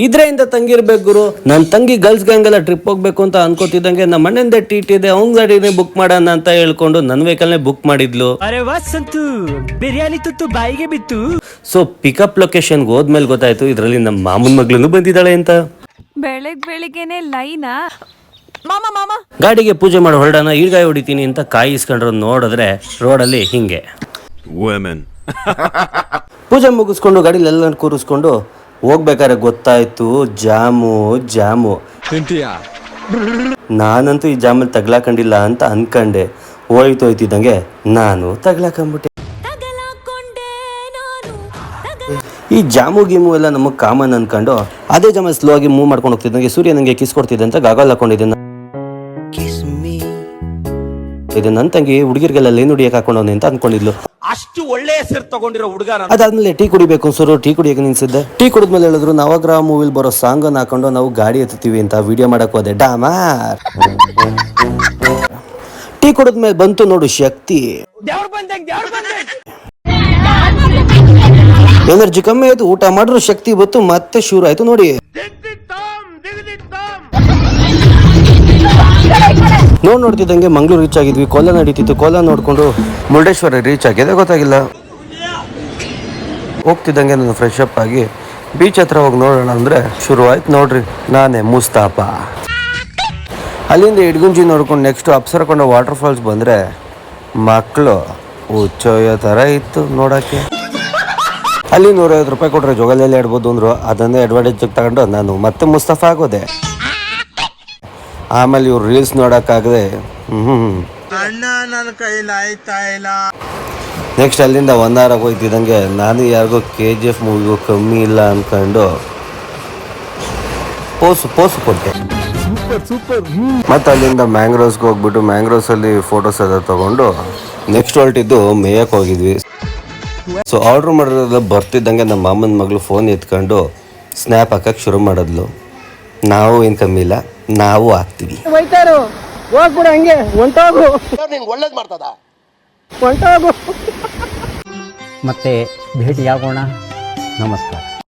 ಇದ್ರೆಯಿಂದ ತಂಗಿರ್ಬೇಕು ಗುರು. ನನ್ನ ತಂಗಿ girls gang ಎಲ್ಲ ಟ್ರಿಪ್ ಹೋಗ್ಬೇಕು ಅಂತ ಅನ್ಕೋತಿದ್ದಂಗೆ ನಮ್ಮ ಅಣ್ಣಂದೆ ಟ್ರೀಟ್ ಇದೆ, ಅವ್ನ ಗಾಡಿನೇ ಬುಕ್ ಮಾಡೋಣ ಅಂತ ಹೇಳ್ಕೊಂಡು ನನ್ನ ವೆಹಿಕಲ್ನೇ ಬುಕ್ ಮಾಡಿದ್ಲು. ಬಿರಿಯಾನಿ ತುತ್ತು ಬಾಯಿಗೆ ಬಿತ್ತು. ಸೊ ಪಿಕಪ್ ಲೊಕೇಶನ್ಗೆ ಹೋದ್ಮೇಲೆ ಗೊತ್ತಾಯ್ತು ಇದರಲ್ಲಿ ನಮ್ಮ ಮಾಮೂನ್ ಮಗ್ಳೂ ಬಂದಿದ್ದಾಳೆ ಅಂತ. ಬೆಳಿಗ್ಗೆನೆ ಲೈನಾ ಗಾಡಿಗೆ ಪೂಜೆ ಮಾಡಿ ಹೊರಡೋಣ, ಈಗಾಯಿ ಹೊಡಿತೀನಿ ಅಂತ ಕಾಯಿಸ್ಕೊಂಡ್ರು. ನೋಡಿದ್ರೆ ರೋಡಲ್ಲಿ ಹಿಂಗೆ ಪೂಜೆ ಮುಗಿಸ್ಕೊಂಡು ಗಾಡಿಲಿ ಎಲ್ಲ ಕೂರಿಸ್ಕೊಂಡು ಹೋಗ್ಬೇಕಾದ್ರೆ ಗೊತ್ತಾಯ್ತು ಜಾಮು. ನಾನಂತೂ ಈ ಜಾಮಲ್ಲಿ ತಗ್ಲಾಕೊಂಡಿಲ್ಲ ಅಂತ ಅನ್ಕಂಡೆ. ಹೋಯ್ತಿದ್ದಂಗೆ ನಾನು ತಗ್ಲಾಕೊಂಡ್ಬಿಟ್ಟೆ. ಈ ಜಾಮು ಗೀಮು ಎಲ್ಲ ನಮಗೆ ಕಾಮನ್ ಅನ್ಕೊಂಡು ಅದೇ ಜಾಮಲ್ಲಿ ಸ್ಲೋ ಆಗಿ ಮೂವ್ ಮಾಡ್ಕೊಂಡು ಹೋಗ್ತಿದ್ದಂಗೆ ಸೂರ್ಯ ನನಗೆ ಕಿಸ್ ಕೊಡ್ತಿದ್ದೆ ಅಂತ ಗಾಗಲ್ ಹಾಕೊಂಡಿದ್ದೆ. ಇದು ನನ್ನ ತಂಗಿ ಹುಡುಗಿರ್ಗೆಲ್ಲ ಲೇನ್ ಹುಡಿಯಕ್ಕೆ ಹಾಕೊಂಡವನೆ ಅಂತ ಅನ್ಕೊಂಡಿದ್ಲು. ಅಷ್ಟು ಒಳ್ಳೆ ಹೆಸರು ತಗೊಂಡಿರೋ ಹುಡುಗ. ಅದಾದ್ಮೇಲೆ ಟೀ ಕುಡಿಬೇಕು ಅನ್ಸೋರು, ಟೀ ಕುಡಿಯಕ್ಕೆ ನಿಲ್ಸಿದ್ದೆ. ಟೀ ಕುಡಿದ್ಮೇಲೆ ಹೇಳಿದ್ರು ನವಗ್ರಹ ಮೂವಿಲ್ ಬರೋ ಸಾಂಗ್ ಅನ್ನು ಹಾಕೊಂಡು ನಾವು ಗಾಡಿ ಎತ್ತೀವಿ ಅಂತ ವಿಡಿಯೋ ಮಾಡಕ್ ಹೋದೆ. ಡಾಮಾರ್ ಟೀ ಕುಡಿದ್ಮೇಲೆ ಬಂತು ನೋಡು ಶಕ್ತಿ. ಎನರ್ಜಿ ಕಮ್ಮಿ ಆಯ್ತು, ಊಟ ಮಾಡಿದ್ರು ಶಕ್ತಿ ಬಂತು, ಮತ್ತೆ ಶುರು ಆಯ್ತು ನೋಡಿ. ನೋಡ್ತಿದ್ದಂಗೆ ಮಂಗ್ಳೂರು ರೀಚ್ ಆಗಿದ್ವಿ. ಕೋಲ ನಡೀತಿತ್ತು, ಕೋಲ ನೋಡ್ಕೊಂಡು ಮುರುಡೇಶ್ವರ ರೀಚ್ ಆಗಿದೆ, ಗೊತ್ತಾಗಿಲ್ಲ. ಹೋಗ್ತಿದ್ದಂಗೆ ನಾನು ಫ್ರೆಶ್ ಅಪ್ ಆಗಿ ಬೀಚ್ ಹತ್ರ ಹೋಗಿ ನೋಡೋಣ ಅಂದ್ರೆ ಶುರು ಆಯ್ತು ನೋಡ್ರಿ. ನಾನೇ ಮುಸ್ತಾಪ. ಅಲ್ಲಿಂದ ಇಡ್ಗುಂಜಿ ನೋಡ್ಕೊಂಡು ನೆಕ್ಸ್ಟ್ ಅಪ್ಸರಕೊಂಡ ವಾಟರ್ ಫಾಲ್ಸ್ ಬಂದ್ರೆ ಮಕ್ಕಳು ಹುಚ್ಚೋಯೋ ಥರ ಇತ್ತು ನೋಡೋಕ್ಕೆ. ಅಲ್ಲಿ 150 ರೂಪಾಯಿ ಕೊಟ್ಟರೆ ಜೋಗಲೆಲ್ಲ ಇಡ್ಬೋದು ಅಂದರು. ಅದನ್ನೇ ಅಡ್ವಾಂಟೇಜ್ ತಗೊಂಡು ನಾನು ಮತ್ತೆ ಮುಸ್ತಫಾ ಆಗೋದೆ. ಆಮೇಲೆ ಇವ್ರು ರೀಲ್ಸ್ ನೋಡೋಕ್ಕಾಗದೆ ನೆಕ್ಸ್ಟ್ ಅಲ್ಲಿಂದ 1 hour ಹೋಗ್ತಿದ್ದಂಗೆ ನಾನು ಯಾರಿಗೋ KGF ಮೂವಿಗೂ ಕಮ್ಮಿ ಇಲ್ಲ ಅಂದ್ಕೊಂಡು ಪೋಸು ಕೊಟ್ಟೆ. ಮತ್ತೆ ಅಲ್ಲಿಂದ ಮ್ಯಾಂಗ್ರೋವ್ಸ್ಗೆ ಹೋಗ್ಬಿಟ್ಟು ಮ್ಯಾಂಗ್ರೋವ್ಸಲ್ಲಿ ಫೋಟೋಸ್ ಎಲ್ಲ ತೊಗೊಂಡು ನೆಕ್ಸ್ಟ್ ಹೊರಟಿದ್ದು ಮೇಯಕ್ಕೆ ಹೋಗಿದ್ವಿ. ಸೊ ಆರ್ಡ್ರ್ ಮಾಡಿರೋದು ಬರ್ತಿದ್ದಂಗೆ ನಮ್ಮ ಮಾಮನ ಮಗಳು ಫೋನ್ ಎತ್ಕೊಂಡು ಸ್ನ್ಯಾಪ್ ಹಾಕಕ್ಕೆ ಶುರು ಮಾಡಿದ್ಲು. ನಾವು ಏನು ಕಮ್ಮಿ ಇಲ್ಲ, ನಾವು ಹಾಕ್ತೀವಿ. ಮತ್ತೆ ಭೇಟಿಯಾಗೋಣ. ನಮಸ್ಕಾರ.